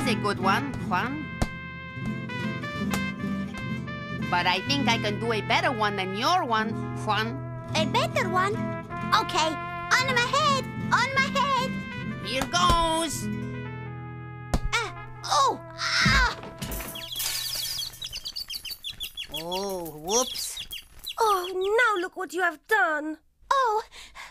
a good one, Juan. But I think I can do a better one than your one, Juan. A better one? Okay, on my head, on my head. Here goes. Oh, whoops. Oh, now look what you have done. Oh,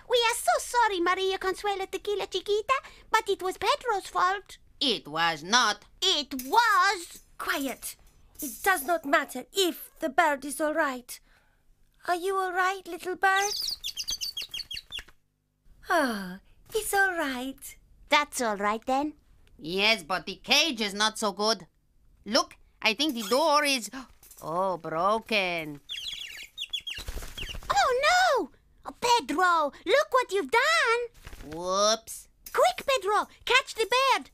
we are so sorry, Maria Consuelo Tequila Chiquita, but it was Pedro's fault. It was not. It was. Quiet. It does not matter if the bird is all right. Are you all right, little bird? Oh, it's all right. That's all right then. Yes, but the cage is not so good. Look, I think the door is... Oh, broken. Oh, no! Oh, Pedro, look what you've done. Whoops. Quick, Pedro, catch the bird.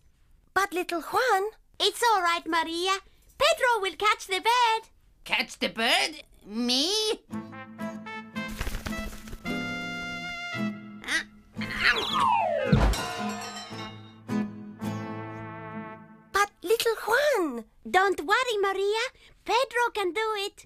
But little Juan... It's all right, Maria. Pedro will catch the bird. Catch the bird? Me? But little Juan... Don't worry, Maria. Pedro can do it.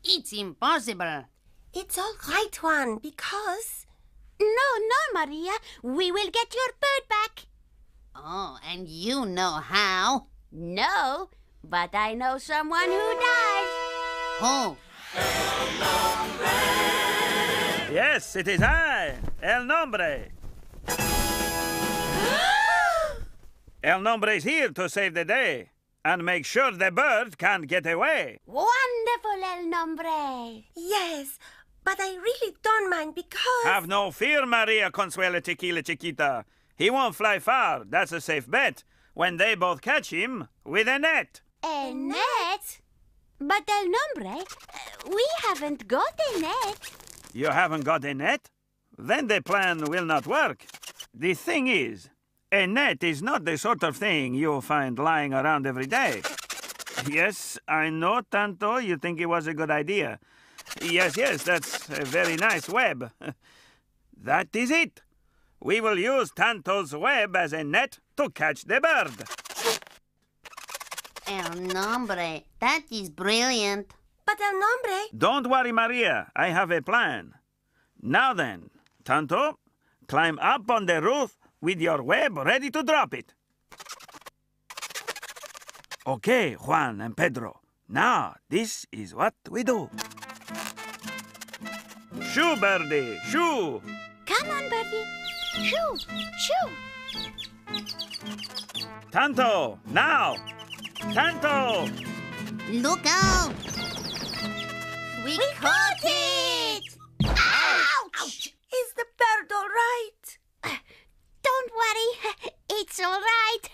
It's impossible. It's all right, Juan, because... No, Maria. We will get your bird back. Oh, and you know how. No, but I know someone who does. Oh. Yes, it is I, El Nombre. El Nombre is here to save the day and make sure the bird can't get away. Wonderful, El Nombre. Yes, but I really don't mind because... Have no fear, Maria Consuelo Tequila Chiquita. He won't fly far. That's a safe bet. When they both catch him with a net. A net? But El Nombre, we haven't got a net. You haven't got a net? Then the plan will not work. The thing is, a net is not the sort of thing you'll find lying around every day. Yes, I know, Tanto, you think it was a good idea. Yes, that's a very nice web. That is it. We will use Tanto's web as a net to catch the bird. El Nombre, that is brilliant. But El Nombre... Don't worry, Maria. I have a plan. Now then, Tanto, climb up on the roof with your web ready to drop it. Okay, Juan and Pedro. Now, this is what we do. Shoo, birdie, shoo! Come on, Birdie. Shoo, shoo. Tanto, now! Tanto! Look out! We caught it! Ouch! Is the bird all right? Don't worry. It's all right.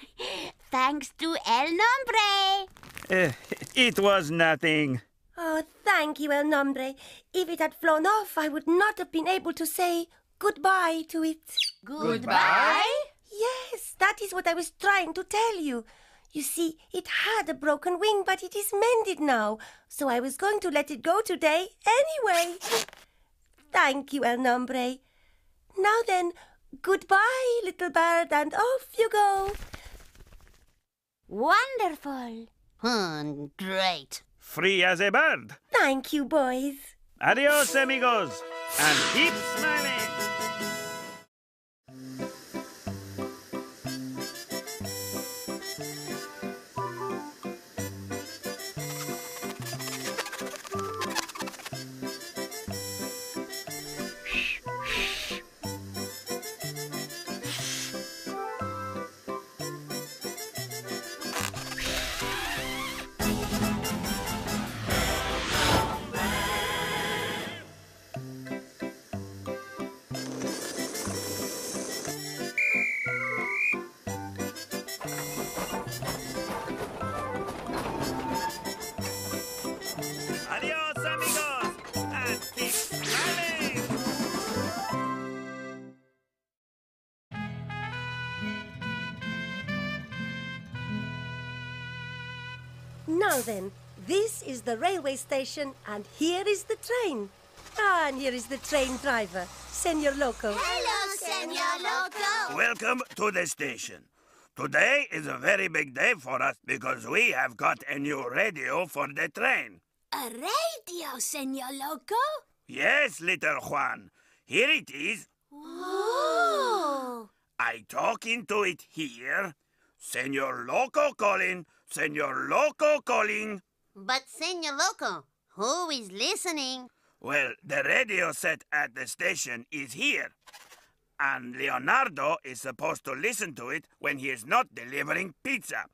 Thanks to El Nombre. It was nothing. Oh, thank you, El Nombre. If it had flown off, I would not have been able to say goodbye to it. Goodbye? Yes, that is what I was trying to tell you. You see, it had a broken wing, but it is mended now, so I was going to let it go today anyway. Thank you, El Nombre. Now then, goodbye, little bird, and off you go. Wonderful. Great. Free as a bird. Thank you, boys. Adios, amigos. And keep smiling. Now then, this is the railway station, and here is the train. Ah, and here is the train driver, Senor Loco. Hello, Senor Loco. Welcome to the station. Today is a very big day for us because we have got a new radio for the train. A radio, Senor Loco? Yes, little Juan. Here it is. Oh. I talk into it here. Senor Loco calling. Senor Loco calling. But, Senor Loco, who is listening? Well, the radio set at the station is here. And Leonardo is supposed to listen to it when he is not delivering pizza.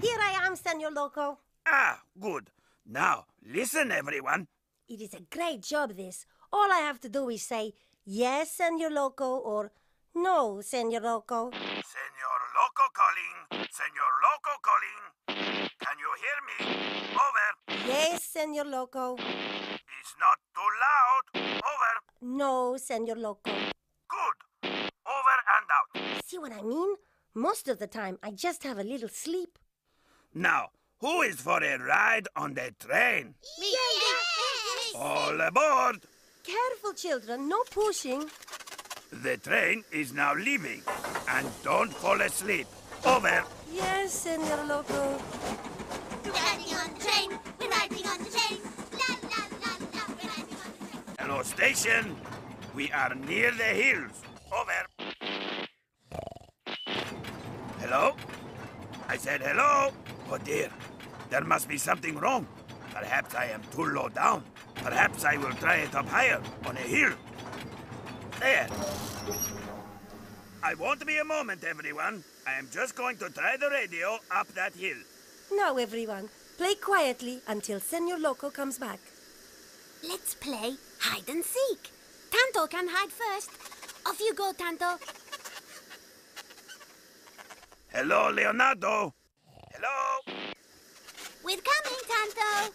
Here I am, Senor Loco. Ah, good. Now, listen, everyone. It is a great job, this. All I have to do is say, yes, Senor Loco, or no, Senor Loco. Senor Loco calling. Senor Loco calling. Can you hear me? Over. Yes, Senor Loco. It's not too loud. Over. No, Senor Loco. Good. Over and out. See what I mean? Most of the time, I just have a little sleep. Now, who is for a ride on the train? Yes. All aboard. Careful, children, no pushing. The train is now leaving. And don't fall asleep. Over. Yes, Senor Loco. We're riding on the train. We're riding on the train. La, la, la, la. We're riding on the train. Hello, station. We are near the hills. Over. Hello? I said hello. Oh dear. There must be something wrong. Perhaps I am too low down. Perhaps I will try it up higher, on a hill. There. I won't be a moment, everyone. I am just going to try the radio up that hill. Now, everyone, play quietly until Senor Loco comes back. Let's play hide and seek. Tanto can hide first. Off you go, Tanto. Hello, Leonardo. Hello? We're coming, Tanto.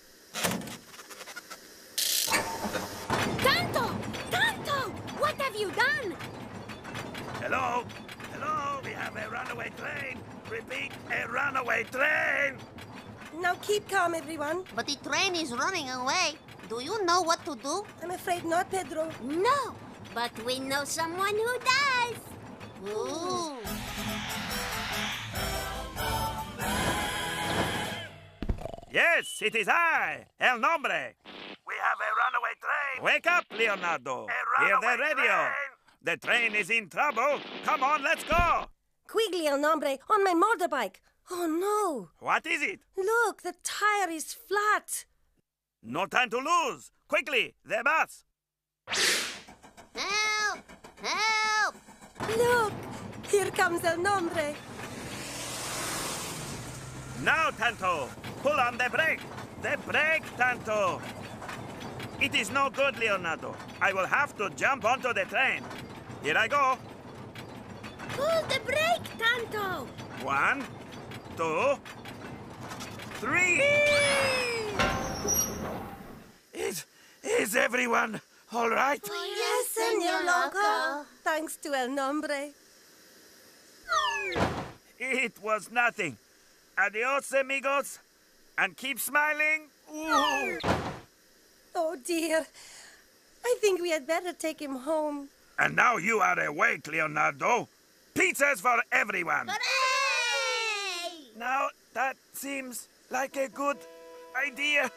Tanto! Tanto! What have you done? Hello? Hello? We have a runaway train. Repeat, a runaway train. Now keep calm, everyone. But the train is running away. Do you know what to do? I'm afraid not, Pedro. No, but we know someone who does. Ooh. Yes, it is I, El Nombre. We have a runaway train. Wake up, Leonardo. Hear the radio. Train. The train is in trouble. Come on, let's go. Quickly, El Nombre, on my motorbike. Oh, no. What is it? Look, the tire is flat. No time to lose. Quickly, the bus. Help! Help! Look, here comes El Nombre. Now, Tanto, pull on the brake. The brake, Tanto. It is no good, Leonardo. I will have to jump onto the train. Here I go. Pull the brake, Tanto. 1, 2, 3. Is everyone all right? Yes, Senor Loco. Thanks to El Nombre. It was nothing. Adios, amigos. And keep smiling. Ooh. Oh, dear. I think we had better take him home. And now you are awake, Leonardo. Pizzas for everyone. Hooray! Now, that seems like a good idea.